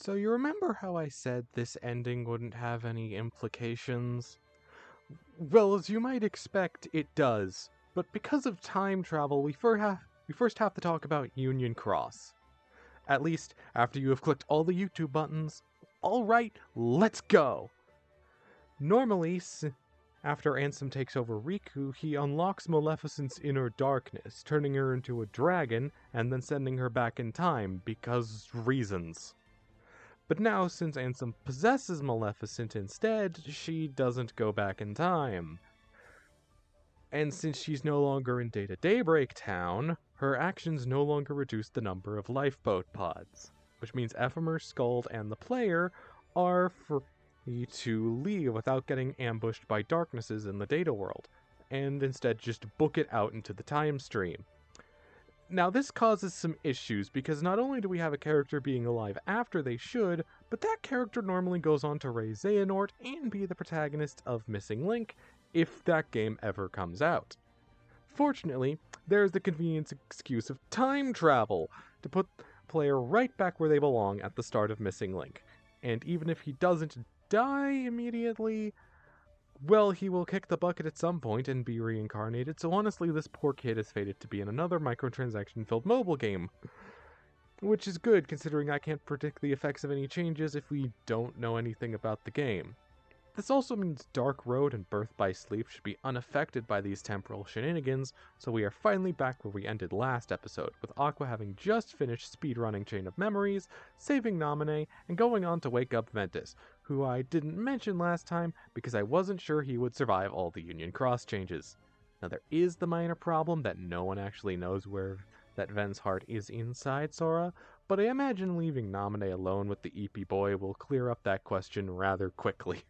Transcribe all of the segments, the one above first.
So you remember how I said this ending wouldn't have any implications? Well, as you might expect, it does. But because of time travel, we first have to talk about Union Cross. At least, after you have clicked all the YouTube buttons. Alright, let's go! Normally, after Ansem takes over Riku, he unlocks Maleficent's inner darkness, turning her into a dragon, and then sending her back in time, because reasons. But now, since Ansem possesses Maleficent instead, she doesn't go back in time. And since she's no longer in Data Daybreak Town, her actions no longer reduce the number of lifeboat pods, which means Ephemer, Skuld, and the player are free to leave without getting ambushed by darknesses in the data world, and instead just book it out into the time stream. Now, this causes some issues, because not only do we have a character being alive after they should, but that character normally goes on to raise Xehanort and be the protagonist of Missing Link, if that game ever comes out. Fortunately, there's the convenient excuse of time travel, to put the player right back where they belong at the start of Missing Link. And even if he doesn't die immediately, well, he will kick the bucket at some point and be reincarnated, so honestly, this poor kid is fated to be in another microtransaction-filled mobile game. Which is good, considering I can't predict the effects of any changes if we don't know anything about the game. This also means Dark Road and Birth by Sleep should be unaffected by these temporal shenanigans, so we are finally back where we ended last episode, with Aqua having just finished speedrunning Chain of Memories, saving Naminé, and going on to wake up Ventus, who I didn't mention last time because I wasn't sure he would survive all the Union Cross changes. Now there is the minor problem that no one actually knows where that Ven's heart is inside Sora, but I imagine leaving Naminé alone with the EP boy will clear up that question rather quickly.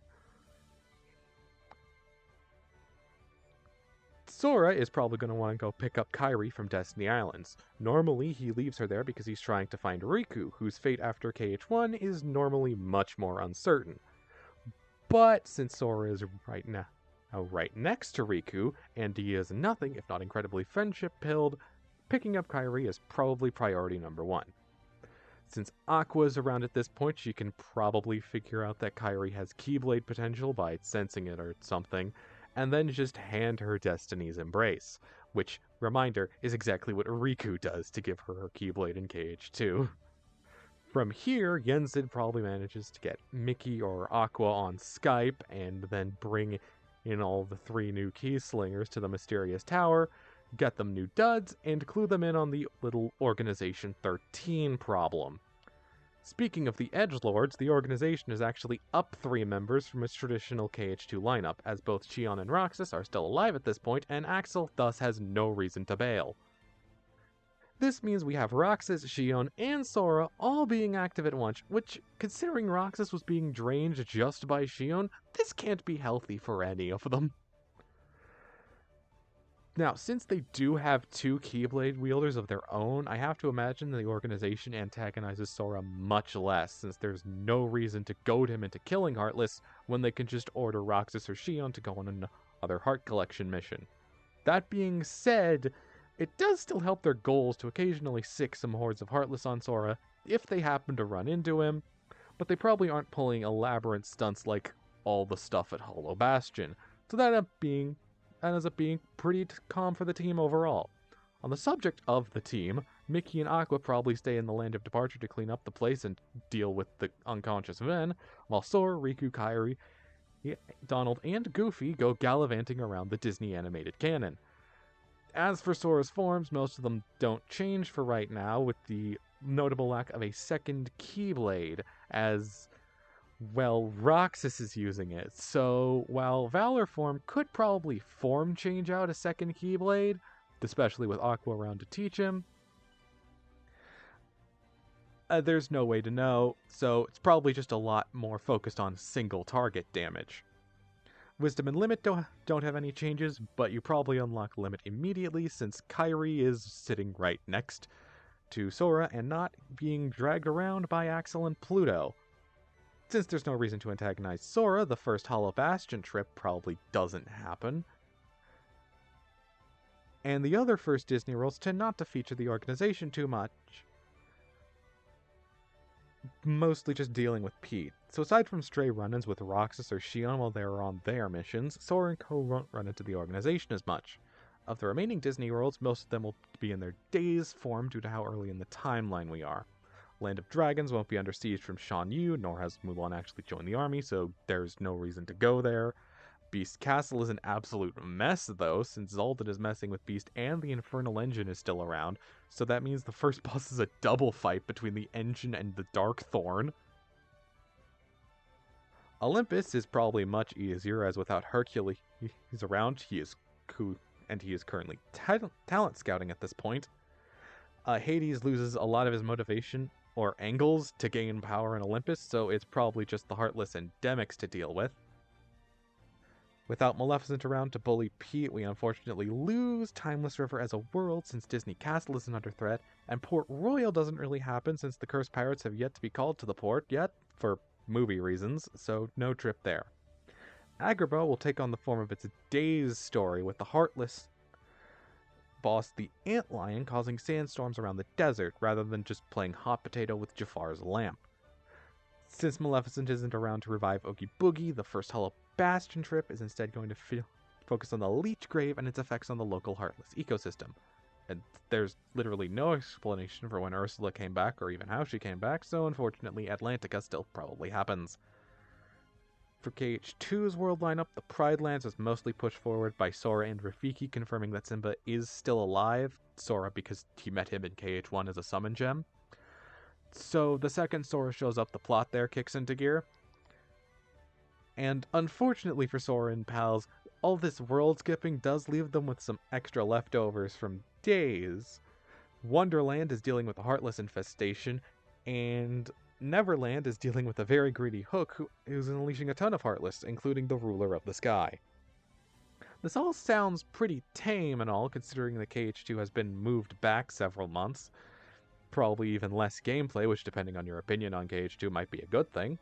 Sora is probably going to want to go pick up Kairi from Destiny Islands. Normally, he leaves her there because he's trying to find Riku, whose fate after KH1 is normally much more uncertain. But since Sora is right next to Riku, and he is nothing if not incredibly friendship-pilled, picking up Kairi is probably priority number one. Since Aqua is around at this point, she can probably figure out that Kairi has Keyblade potential by sensing it or something, and then just hand her Destiny's Embrace, which, reminder, is exactly what Riku does to give her Keyblade in KH2. From here, Yensid probably manages to get Mickey or Aqua on Skype, and then bring in all the 3 new key slingers to the mysterious tower, get them new duds, and clue them in on the little Organization 13 problem. Speaking of the Edgelords, the organization is actually up 3 members from its traditional KH2 lineup, as both Xion and Roxas are still alive at this point, and Axel thus has no reason to bail. This means we have Roxas, Xion, and Sora all being active at once, which, considering Roxas was being drained just by Xion, this can't be healthy for any of them. Now, since they do have 2 Keyblade wielders of their own, I have to imagine the organization antagonizes Sora much less, since there's no reason to goad him into killing Heartless when they can just order Roxas or Xion to go on another Heart Collection mission. That being said, it does still help their goals to occasionally sick some hordes of Heartless on Sora if they happen to run into him, but they probably aren't pulling elaborate stunts like all the stuff at Hollow Bastion, so that ends up being pretty calm for the team overall. On the subject of the team, Mickey and Aqua probably stay in the Land of Departure to clean up the place and deal with the unconscious Ven, while Sora, Riku, Kairi, Donald, and Goofy go gallivanting around the Disney animated canon. As for Sora's forms, most of them don't change for right now, with the notable lack of a second Keyblade, as, well, Roxas is using it. So, while Valor form could probably form change out a second Keyblade, especially with Aqua around to teach him, there's no way to know, so it's probably just a lot more focused on single target damage. Wisdom and Limit don't have any changes, but you probably unlock Limit immediately since Kairi is sitting right next to Sora and not being dragged around by Axel and Pluto. Since there's no reason to antagonize Sora, the first Hollow Bastion trip probably doesn't happen. And the other first Disney worlds tend not to feature the organization too much. mostly just dealing with Pete. So aside from stray run-ins with Roxas or Shion while they are on their missions, Sora and Co won't run into the organization as much. Of the remaining Disney worlds, most of them will be in their days form due to how early in the timeline we are. Land of Dragons won't be under siege from Shan Yu, nor has Mulan actually joined the army, so there's no reason to go there. Beast Castle is an absolute mess, though, since Zaldin is messing with Beast and the Infernal Engine is still around, so that means the first boss is a double fight between the Engine and the Dark Thorn. Olympus is probably much easier, as without Hercules around, he is currently talent scouting at this point. Hades loses a lot of his motivation, or angles, to gain power in Olympus, so it's probably just the Heartless endemics to deal with. Without Maleficent around to bully Pete, we unfortunately lose Timeless River as a world since Disney Castle isn't under threat, and Port Royal doesn't really happen since the Cursed Pirates have yet to be called to the port yet, for movie reasons, so no trip there. Agrabah will take on the form of its Days story, with the Heartless boss the Antlion causing sandstorms around the desert, rather than just playing hot potato with Jafar's lamp. Since Maleficent isn't around to revive Oogie Boogie, the first Hollow Bastion trip is instead going to focus on the Leech Grave and its effects on the local Heartless ecosystem. And there's literally no explanation for when Ursula came back or even how she came back, so unfortunately Atlantica still probably happens. For KH2's world lineup, the Pride Lands was mostly pushed forward by Sora and Rafiki confirming that Simba is still alive, Sora because he met him in KH1 as a summon gem. So the second Sora shows up, the plot there kicks into gear. And unfortunately for Sora and pals, all this world skipping does leave them with some extra leftovers from Days. Wonderland is dealing with a Heartless infestation, and Neverland is dealing with a very greedy Hook who's unleashing a ton of Heartless, including the Ruler of the Sky. This all sounds pretty tame and all, considering the KH2 has been moved back several months. Probably even less gameplay, which depending on your opinion on KH2 might be a good thing.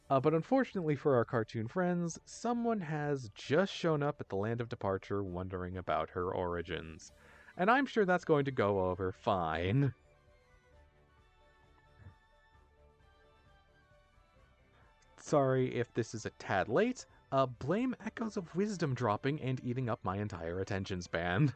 But unfortunately for our cartoon friends, someone has just shown up at the Land of Departure wondering about her origins. And I'm sure that's going to go over fine. Sorry if this is a tad late. Blame Echoes of Wisdom dropping and eating up my entire attention span.